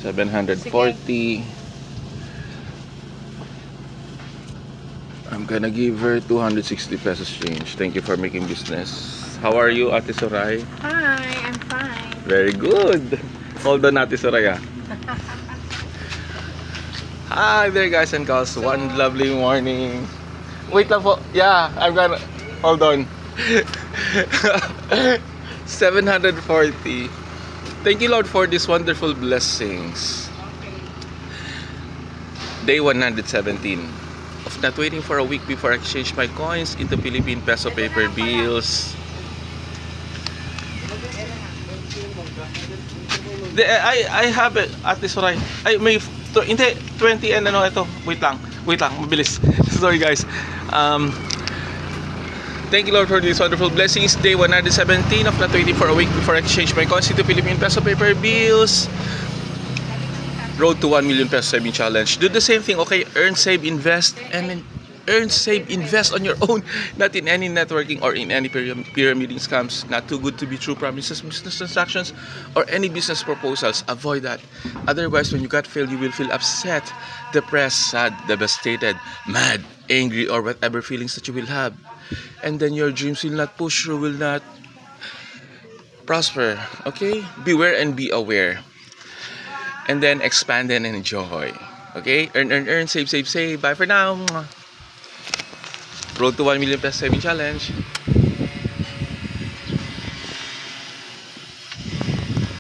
740. I'm gonna give her 260 pesos change. Thank you for making business. How are you, Ate Soray? Hi, I'm fine. Very good. Hold on, Ate Soraya. Hi there, guys and girls. One lovely morning. Wait lang po. Yeah, I'm gonna... Hold on. 740. Thank you, Lord, for these wonderful blessings. Day 117 of not waiting for a week before I exchange my coins into Philippine peso paper bills. I have it at this right. I may hindi 20 and ano ito. Wait lang, mabilis. Sorry guys. Thank you, Lord, for these wonderful blessings. Day 117 of not waiting for a week before I exchange my coins into Philippine peso paper bills. Road to 1 million peso saving challenge. Do the same thing, okay? Earn, save, invest, and then earn, save, invest on your own. Not in any networking or in any pyramiding scams. Not too good to be true promises, business transactions, or any business proposals. Avoid that. Otherwise, when you got failed, you will feel upset, depressed, sad, devastated, mad, angry, or whatever feelings that you will have. And then your dreams will not push through, will not prosper. Okay? Beware and be aware. And then expand and enjoy. Okay? Earn, save. Bye for now. Road to 1 million peso saving challenge.